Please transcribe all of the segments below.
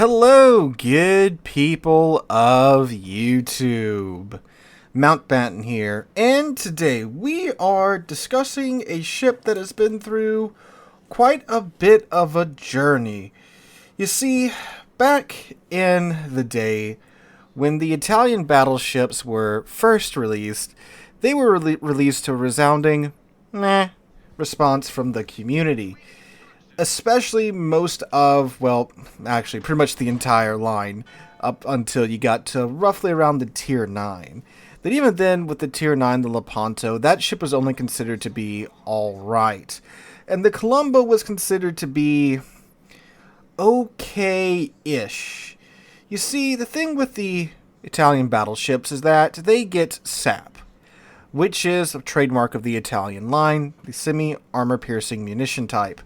Hello, good people of YouTube. Mountbatten here, and today we are discussing a ship that has been through quite a bit of a journey. You see, back in the day, when the Italian battleships were first released, they were released to a resounding meh response from the community. Especially most of, well, actually pretty much the entire line up until you got to roughly around the tier 9. That even then, with the tier 9, the Lepanto, that ship was only considered to be alright. And the Colombo was considered to be okay-ish. You see, the thing with the Italian battleships is that they get SAP, which is a trademark of the Italian line, the semi-armor-piercing munition type,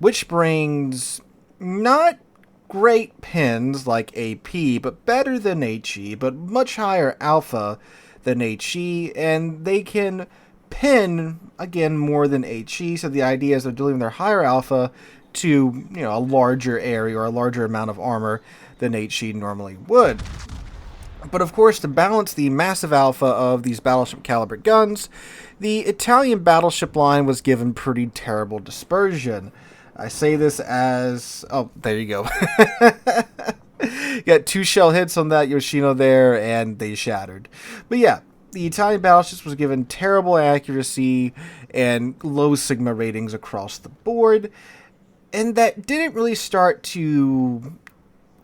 which brings not great pins like AP, but better than HE, but much higher alpha than HE, and they can pin, again, more than HE, so the idea is they're delivering their higher alpha to, a larger area or a larger amount of armor than HE normally would. But of course, to balance the massive alpha of these battleship caliber guns, the Italian battleship line was given pretty terrible dispersion. I say this as... oh, there you go. Got 2 shell hits on that Yoshino there, and they shattered. But yeah, the Italian battleships was given terrible accuracy and low Sigma ratings across the board. And that didn't really start to...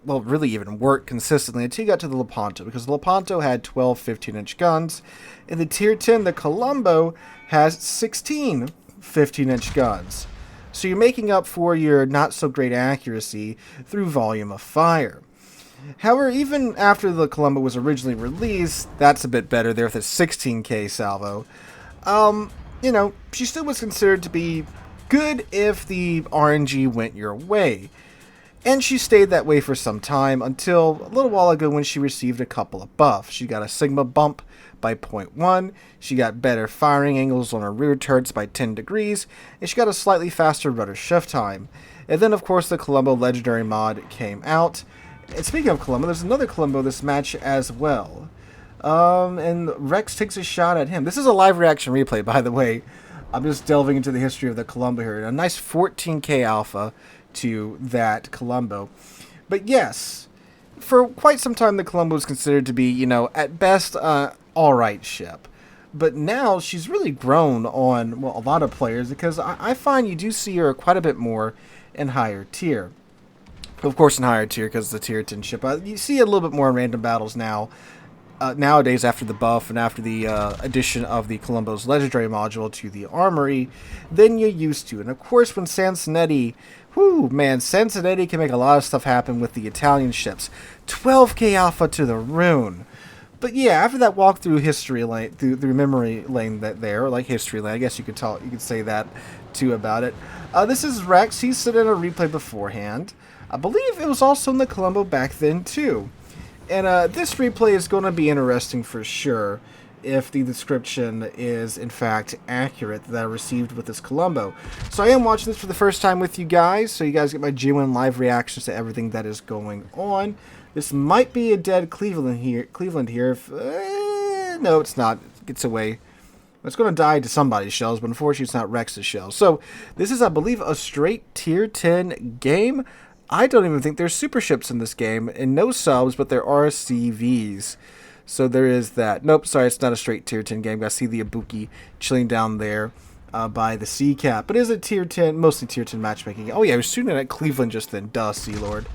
well, really even work consistently until you got to the Lepanto, because the Lepanto had 12 15-inch guns. In the Tier 10, the Colombo has 16 15-inch guns. So you're making up for your not-so-great accuracy through volume of fire. However, even after the Columbo was originally released, that's a bit better there with a 16k salvo. She still was considered to be good if the RNG went your way. And she stayed that way for some time until a little while ago when she received a couple of buffs. She got a Sigma bump by 0.1, she got better firing angles on her rear turrets by 10 degrees, and she got a slightly faster rudder shift time. And then, of course, the Colombo Legendary mod came out. And speaking of Colombo, there's another Colombo this match as well. And Rex takes a shot at him. This is a live reaction replay, by the way. I'm just delving into the history of the Colombo here. A nice 14k alpha to that Colombo. But yes, for quite some time the Colombo was considered to be, at best, alright ship. But now she's really grown on, well, a lot of players, because I find you do see her quite a bit more in higher tier. Of course in higher tier, because it's a tier 10 ship. You see a little bit more in random battles now. Nowadays, after the buff and after the addition of the Colombo's legendary module to the armory, than you used to. And of course, when Sansonetti, Sansonetti can make a lot of stuff happen with the Italian ships. 12k alpha to the rune. But yeah, after that walk through history lane, through memory lane like history lane, I guess you could say that too about it. This is Rex. He's sitting in a replay beforehand. I believe it was also in the Colombo back then too. And this replay is going to be interesting for sure if the description is in fact accurate that I received with this Colombo. So I am watching this for the first time with you guys, so you guys get my genuine live reactions to everything that is going on. This might be a dead Cleveland here. No, it's not. It gets away. It's going to die to somebody's shells, but unfortunately it's not Rex's shells. So this is, I believe, a straight tier 10 game. I don't even think there's super ships in this game, and no subs, but there are CVs. So there is that. Nope, sorry, it's not a straight tier 10 game. I see the Ibuki chilling down there by the sea cap. But it is a tier 10, mostly tier 10 matchmaking. Oh yeah, we're shooting at Cleveland just then. Duh, Sealord.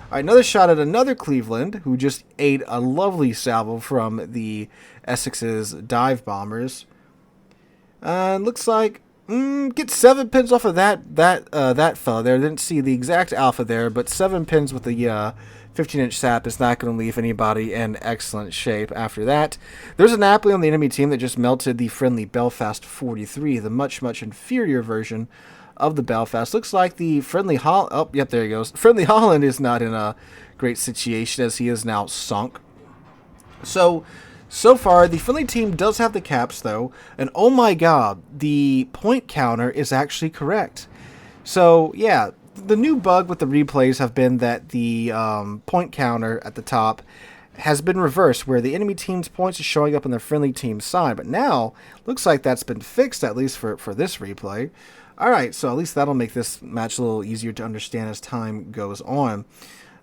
Alright, another shot at another Cleveland, who just ate a lovely salvo from the Essex's dive bombers. And looks like get 7 pins off of that fella there. Didn't see the exact alpha there, but 7 pins with the 15-inch sap is not going to leave anybody in excellent shape after that. There's an Napoli on the enemy team that just melted the friendly Belfast 43, the much inferior version of the Belfast. Looks like the friendly Holland... oh, yep, there he goes. Friendly Holland is not in a great situation as he is now sunk. So far, the friendly team does have the caps, though. And oh my god, the point counter is actually correct. So, yeah, the new bug with the replays have been that the point counter at the top has been reversed, where the enemy team's points are showing up on the friendly team's side. But now, looks like that's been fixed, at least for this replay. Alright, so at least that'll make this match a little easier to understand as time goes on.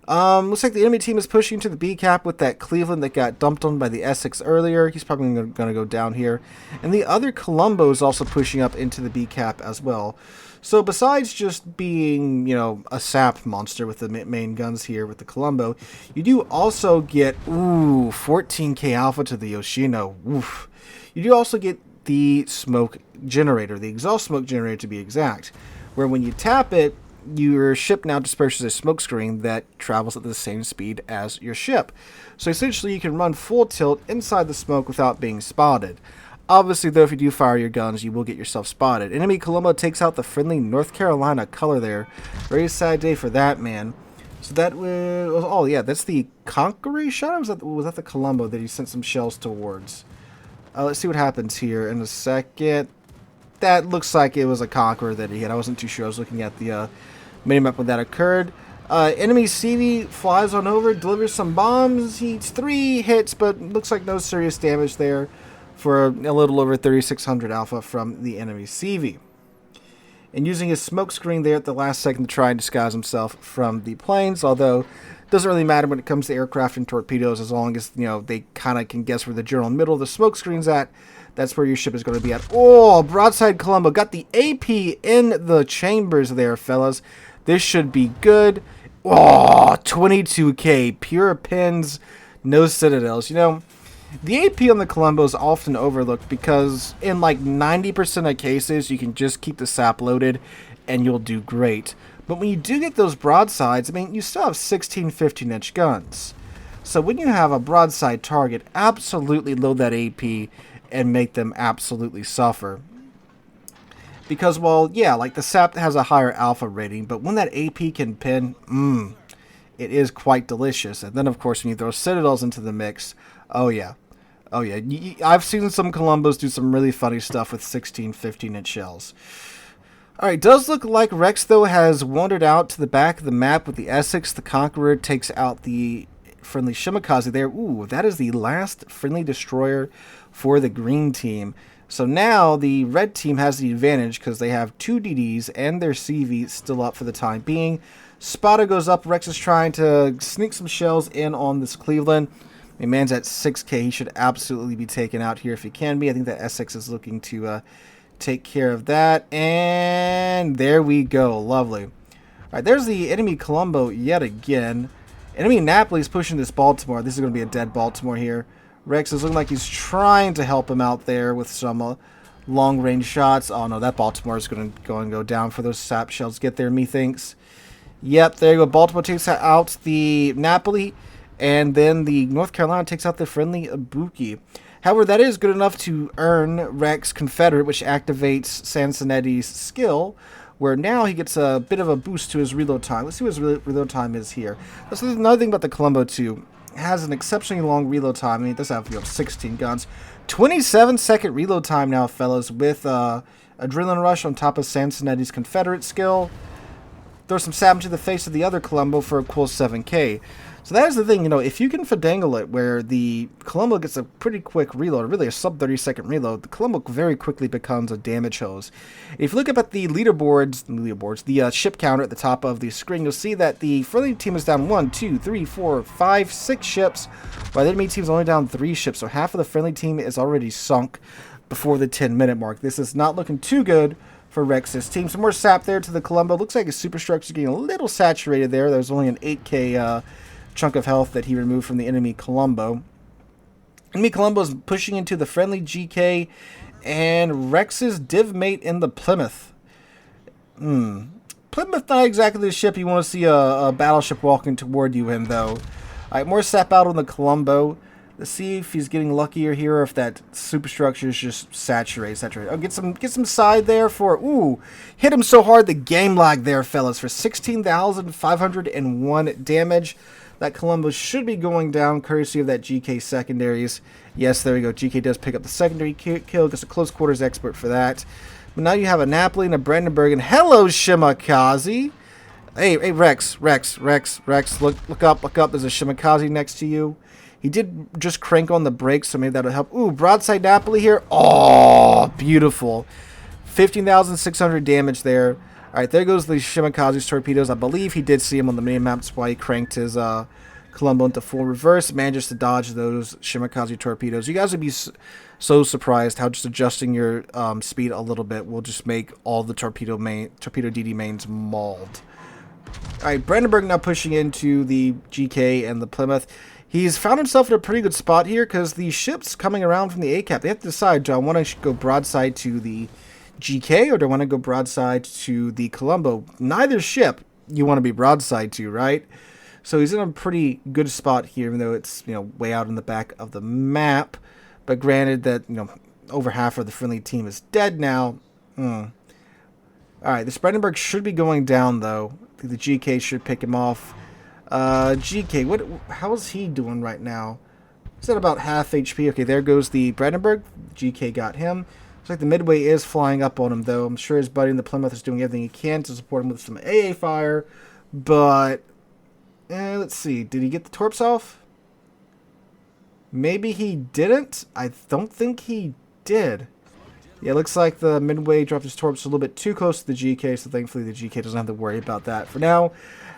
Looks like the enemy team is pushing to the B cap with that Cleveland that got dumped on by the Essex earlier. He's probably going to go down here. And the other Colombo is also pushing up into the B cap as well. So besides just being, a sap monster with the main guns here with the Columbo, you do also get, 14k alpha to the Yoshino. Oof. You do also get the smoke generator, the exhaust smoke generator to be exact, where when you tap it, your ship now disperses a smoke screen that travels at the same speed as your ship. So essentially you can run full tilt inside the smoke without being spotted. Obviously, though, if you do fire your guns, you will get yourself spotted. Enemy Colombo takes out the friendly North Carolina color there. Very sad day for that, man. So that was... Oh, yeah, that's the Conqueror shot? Or was that the Colombo that he sent some shells towards? Let's see what happens here in a second. That looks like it was a Conqueror that he hit. I wasn't too sure. I was looking at the minimap when that occurred. Enemy CV flies on over, delivers some bombs. He eats 3 hits, but looks like no serious damage there, for a little over 3,600 alpha from the enemy CV. And using his smoke screen there at the last second to try and disguise himself from the planes, although it doesn't really matter when it comes to aircraft and torpedoes, as long as they kind of can guess where the general middle of the smoke screen's at. That's where your ship is going to be at. Oh, broadside Colombo got the AP in the chambers there, fellas. This should be good. Oh, 22k pure pins, no citadels. The AP on the Columbo is often overlooked because in like 90% of cases, you can just keep the sap loaded and you'll do great. But when you do get those broadsides, you still have 16, 15-inch guns. So when you have a broadside target, absolutely load that AP and make them absolutely suffer. Because, well, yeah, like the sap has a higher alpha rating, but when that AP can pin, it is quite delicious. And then, of course, when you throw citadels into the mix, oh yeah. Oh yeah, I've seen some Columbos do some really funny stuff with 16, 15-inch shells. Alright, does look like Rex, though, has wandered out to the back of the map with the Essex. The Conqueror takes out the friendly Shimakaze there. Ooh, that is the last friendly destroyer for the green team. So now the red team has the advantage because they have 2 DDs and their CV still up for the time being. Spotter goes up. Rex is trying to sneak some shells in on this Cleveland. Man's at 6k. He should absolutely be taken out here if he can be. I think that Essex is looking to take care of that. And there we go. Lovely. All right, there's the enemy Colombo yet again. Enemy Napoli is pushing this Baltimore. This is going to be a dead Baltimore here. Rex is looking like he's trying to help him out there with some long-range shots. Oh, no, that Baltimore is going to go down for those sap shells. Get there, methinks. Yep, there you go. Baltimore takes out the Napoli. And then the North Carolina takes out the friendly Ibuki. However, that is good enough to earn Rex Confederate, which activates Sansonetti's skill, where now he gets a bit of a boost to his reload time. Let's see what his reload time is here. That's another thing about the Colombo 2. It has an exceptionally long reload time. It does have 16 guns. 27-second reload time now, fellas, with Adrenaline Rush on top of Sansonetti's Confederate skill. Throw some sap into the face of the other Colombo for a cool 7k. So that is the thing, if you can finagle it where the Colombo gets a pretty quick reload, really a sub 30-second reload, the Colombo very quickly becomes a damage hose. If you look up at the the ship counter at the top of the screen, you'll see that the friendly team is down 1, 2, 3, 4, 5, 6 ships, while the enemy team is only down 3 ships. So half of the friendly team is already sunk before the 10-minute mark. This is not looking too good for Rex's team. Some more sap there to the Colombo. Looks like his superstructure is getting a little saturated there. There's only an 8k chunk of health that he removed from the enemy Colombo. Enemy Colombo is pushing into the friendly GK and Rex's div mate in the Plymouth. Plymouth, not exactly the ship you want to see a battleship walking toward you in, though. Alright, more sap out on the Colombo. Let's see if he's getting luckier here or if that superstructure is just saturated. Oh, get some side there for... Ooh, hit him so hard the game lag there, fellas, for 16,501 damage. That Columbo should be going down courtesy of that GK secondaries. Yes, there we go. GK does pick up the secondary kill. Gets a close quarters expert for that. But now you have a Napoli and a Brandenburg. And hello, Shimakaze. Hey, Rex, look up, There's a Shimakaze next to you. He did just crank on the brakes, so maybe that'll help. Ooh, broadside Napoli here. Oh, beautiful. 15,600 damage there. All right, there goes the Shimakaze's torpedoes. I believe he did see him on the mini map. That's why he cranked his Colombo into full reverse. Manages to dodge those Shimakaze torpedoes. You guys would be so surprised how just adjusting your speed a little bit will just make all the torpedo DD mains mauled. All right, Brandenburg now pushing into the GK and the Plymouth. He's found himself in a pretty good spot here because the ships coming around from the ACAP, they have to decide, do I want to go broadside to the GK or do I want to go broadside to the Colombo? Neither ship you want to be broadside to, right? So he's in a pretty good spot here, even though it's, way out in the back of the map. But granted that, over half of the friendly team is dead now. All right, this Brandenburg should be going down, though. I think the GK should pick him off. GK, how is he doing right now? He's at about half HP. Okay, there goes the Brandenburg. GK got him. Looks like the Midway is flying up on him, though. I'm sure his buddy in the Plymouth is doing everything he can to support him with some AA fire. But, let's see. Did he get the torps off? Maybe he didn't. I don't think he did. Yeah, it looks like the Midway dropped his torps a little bit too close to the GK, so thankfully the GK doesn't have to worry about that for now.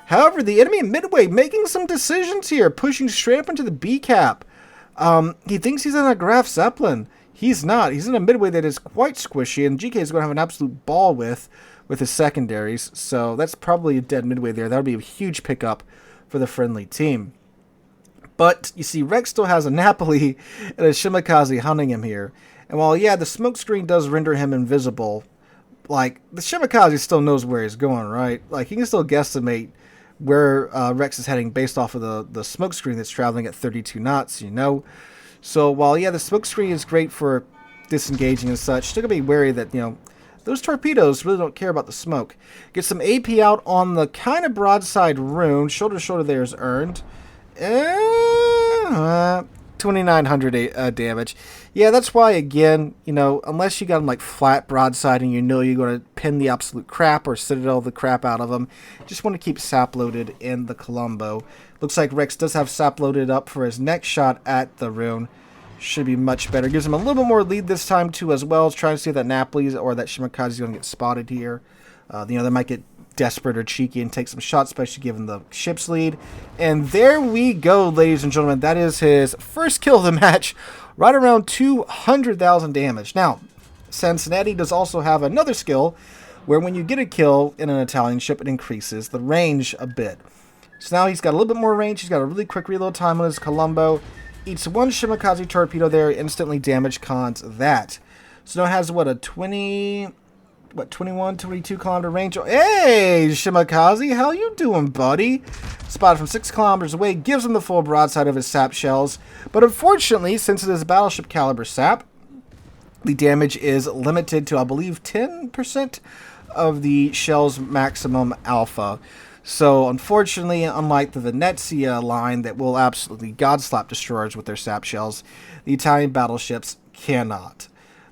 However, the enemy Midway making some decisions here, pushing straight up into the B cap. He thinks he's in a Graf Zeppelin. He's not. He's in a Midway that is quite squishy, and GK is going to have an absolute ball with his secondaries. So that's probably a dead Midway there. That would be a huge pickup for the friendly team. But you see, Rex still has a Napoli and a Shimakaze hunting him here. And while, yeah, the smoke screen does render him invisible, like, the Shimakaze still knows where he's going, right? Like, he can still guesstimate where Rex is heading based off of the smoke screen that's traveling at 32 knots, So while, yeah, the smoke screen is great for disengaging and such, still going to be wary that, those torpedoes really don't care about the smoke. Get some AP out on the kind of broadside rune. Shoulder to shoulder there is earned. 2,900 damage. Yeah, that's why, again, unless you got them like flat broadside and you're going to pin the absolute crap or citadel the crap out of them, just want to keep sap loaded in the Colombo. Looks like Rex does have sap loaded up for his next shot at the rune. Should be much better. Gives him a little bit more lead this time, too, as well. Trying to see if that Napoli or that Shimakaze is going to get spotted here. They might get desperate or cheeky and take some shots, especially given the ship's lead. And there we go, ladies and gentlemen. That is his first kill of the match, right around 200,000 damage. Now, Cincinnati does also have another skill where when you get a kill in an Italian ship, it increases the range a bit. So now he's got a little bit more range. He's got a really quick reload time on his Columbo. Eats one Shimakaze torpedo there, instantly damage cons that. So now it has, what, a 21, 22 kilometer range. Hey, Shimakaze, how you doing, buddy? Spotted from 6 kilometers away, gives him the full broadside of his sap shells. But unfortunately, since it is battleship caliber sap, the damage is limited to, I believe, 10% of the shell's maximum alpha. So, unfortunately, unlike the Venezia line that will absolutely godslap destroyers with their sap shells, the Italian battleships cannot.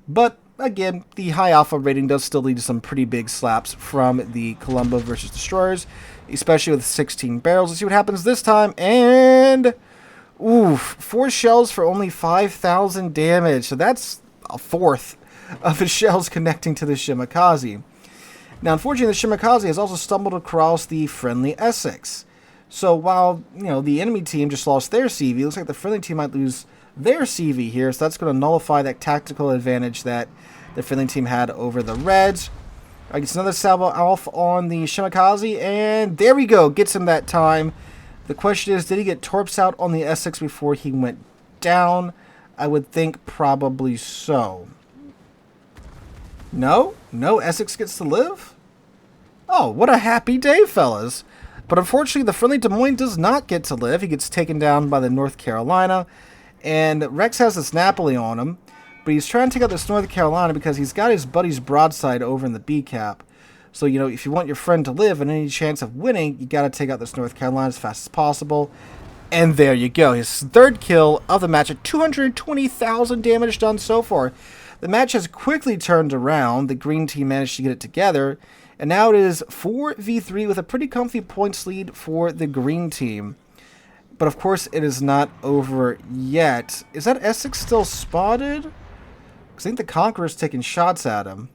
But, again, the high alpha rating does still lead to some pretty big slaps from the Colombo versus destroyers, especially with 16 barrels. Let's see what happens this time, and... oof, 4 shells for only 5,000 damage. So that's a fourth of his shells connecting to the Shimakaze. Now, unfortunately, the Shimakaze has also stumbled across the friendly Essex. So while, the enemy team just lost their CV, it looks like the friendly team might lose their CV here. So that's going to nullify that tactical advantage that the friendly team had over the Reds. I gets another salvo alpha on the Shimakaze, and there we go. Gets him that time. The question is, did he get torps out on the Essex before he went down? I would think probably so. No, Essex gets to live? Oh, what a happy day, fellas. But unfortunately, the friendly Des Moines does not get to live. He gets taken down by the North Carolina. And Rex has this Napoli on him. But he's trying to take out this North Carolina because he's got his buddy's broadside over in the B cap. So, if you want your friend to live and any chance of winning, you got to take out this North Carolina as fast as possible. And there you go. His third kill of the match at 220,000 damage done so far. The match has quickly turned around. The green team managed to get it together. And now it is 4v3 with a pretty comfy points lead for the green team. But of course, it is not over yet. Is that Essex still spotted? Because I think the Conqueror's taking shots at him.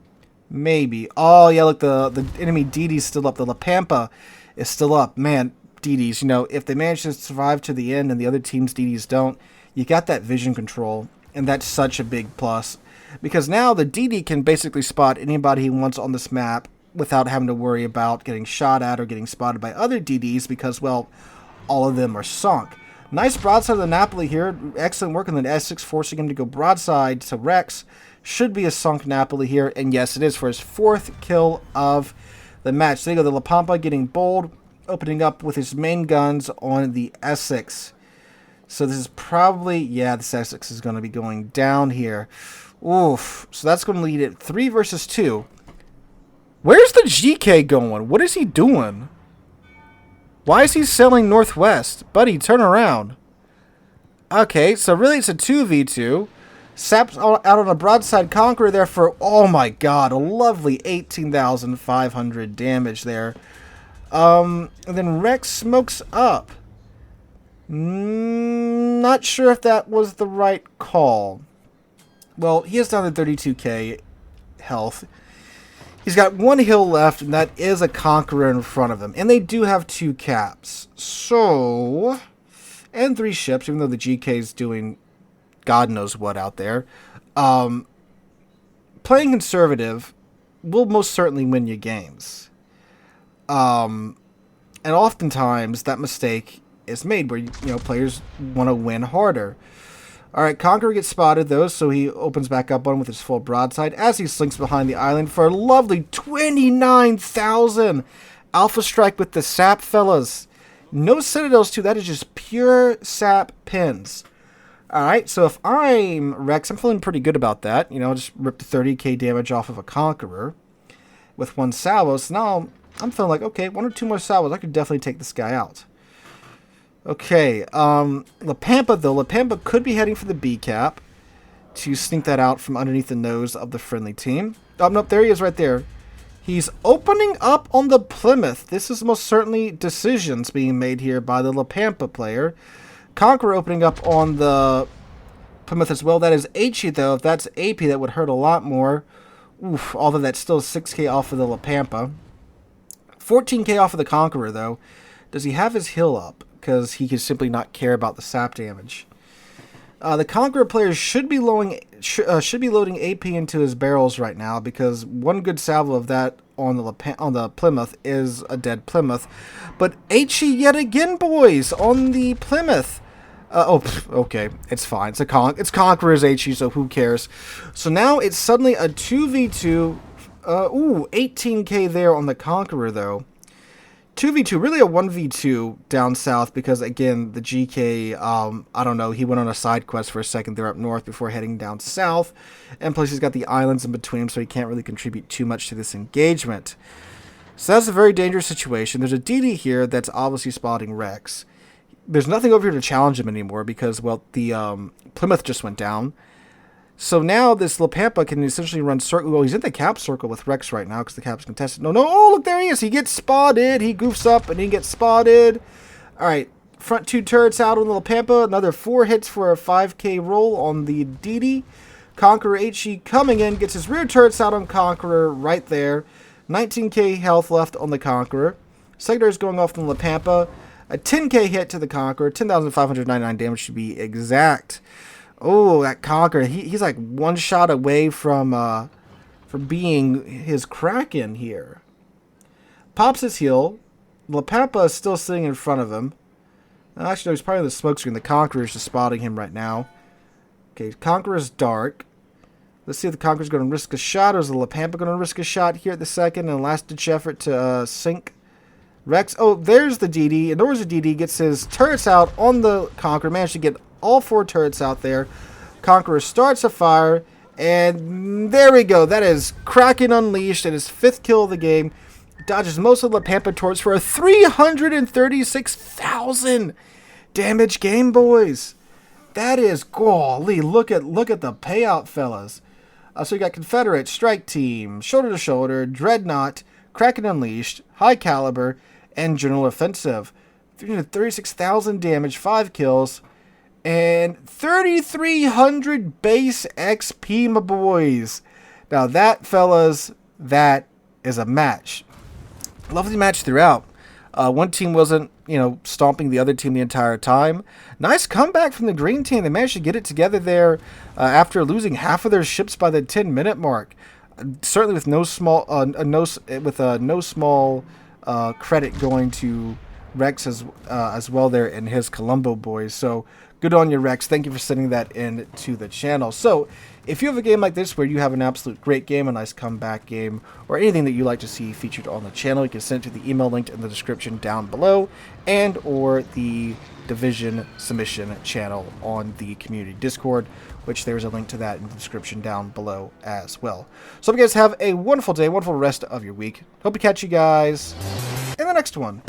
Maybe. Oh, yeah, look, the enemy DD's still up. The La Pampa is still up. Man, DDs, you know, if they manage to survive to the end and the other team's DDs don't, you got that vision control. And that's such a big plus. Because now the DD can basically spot anybody he wants on this map without having to worry about getting shot at or getting spotted by other DDs because, well, all of them are sunk. Nice broadside of the Napoli here. Excellent work on the Essex, forcing him to go broadside to Rex. Should be a sunk Napoli here. And yes, it is for his 4th kill of the match. There you go, the La Pampa getting bold, opening up with his main guns on the Essex. So this is probably, yeah, this Essex is going to be going down here. Oof. So that's going to lead it 3 versus 2. Where's the GK going? What is he doing? Why is he sailing northwest? Buddy, turn around. Okay, so really it's a 2v2. Sap's out on a broadside Conqueror there for, oh my god, a lovely 18,500 damage there. And then Rex smokes up. Not sure if that was the right call. Well, he is down to 32k health. He's got 1 hill left, and that is a Conqueror in front of him. And they do have 2 caps. So, and 3 ships, even though the GK is doing God knows what out there. Playing conservative will most certainly win you games. And oftentimes, that mistake is made where, you know, players want to win harder. Alright, Conqueror gets spotted, though, so he opens back up on with his full broadside as he slinks behind the island for a lovely 29,000. Alpha strike with the sap, fellas. No citadels, too. That is just pure sap pins. Alright, so if I'm Rex, I'm feeling pretty good about that. You know, just ripped 30k damage off of a Conqueror with 1 salvo. So now I'm feeling like, okay, 1 or 2 more salvos. I could definitely take this guy out. Okay, La Pampa, though. La Pampa could be heading for the B cap to sneak that out from underneath the nose of the friendly team. Oh, nope, there he is right there. He's opening up on the Plymouth. This is most certainly decisions being made here by the La Pampa player. Conqueror opening up on the Plymouth as well. That is HE, though. If that's AP, that would hurt a lot more. Oof, although that's still 6k off of the La Pampa. 14k off of the Conqueror, though. Does he have his hill up? Because he could simply not care about the sap damage. The Conqueror players should be loading AP into his barrels right now, because 1 good salvo of that on the Plymouth is a dead Plymouth. But HE yet again, boys, on the Plymouth. Okay, it's fine. It's Conqueror's HE, so who cares? So now it's suddenly a 2v2. 18k there on the Conqueror, though. 2v2, really a 1v2 down south because, again, the GK, I don't know, he went on a side quest for a second there up north before heading down south. And plus he's got the islands in between, so he can't really contribute too much to this engagement. So that's a very dangerous situation. There's a DD here that's obviously spotting Rex. There's nothing over here to challenge him anymore because, well, the Plymouth just went down. So now this La Pampa can essentially run circle. Well, he's in the cap circle with Rex right now because the cap's contested. No. Oh, look, there he is. He gets spotted. He goofs up and he gets spotted. All right. Front 2 turrets out on the La Pampa. Another 4 hits for a 5k roll on the DD. Conqueror HE coming in. Gets his rear turrets out on Conqueror right there. 19k health left on the Conqueror. Secondary is going off on La Pampa. A 10k hit to the Conqueror. 10,599 damage to be exact. Oh, that Conqueror, he's like 1 shot away from being his Kraken here. Pops his heal. La Pampa is still sitting in front of him. Actually, no, he's probably in the smoke screen. The Conqueror is just spotting him right now. Okay, Conqueror's dark. Let's see if the Conqueror's going to risk a shot, or is the La Pampa going to risk a shot here at the second and last-ditch effort to sink Rex. Oh, there's the DD. And there's the DD. Gets his turrets out on the Conqueror. Managed to get all 4 turrets out there. Conqueror starts a fire. And there we go. That is Kraken Unleashed. And his 5th kill of the game. Dodges most of the La Pampa torch for a 336,000 damage game, boys. That is, golly, look at the payout, fellas. So you got Confederate, Strike Team, Shoulder to Shoulder, Dreadnought, Kraken Unleashed, High Caliber, and General Offensive. 336,000 damage, 5 kills, and 3,300 base XP, my boys. Now that, fellas, that is a match. Lovely match throughout. One team wasn't, stomping the other team the entire time. Nice comeback from the green team. They managed to get it together there after losing half of their ships by the 10-minute mark. Certainly with no small credit going to Rex as well there and his Colombo boys. So good on you, Rex. Thank you for sending that in to the channel. So if you have a game like this where you have an absolute great game, a nice comeback game, or anything that you like to see featured on the channel, you can send it to the email linked in the description down below, and or the Division submission channel on the community Discord, which there's a link to that in the description down below as well. So hope you guys have a wonderful day, wonderful rest of your week. Hope to catch you guys in the next one.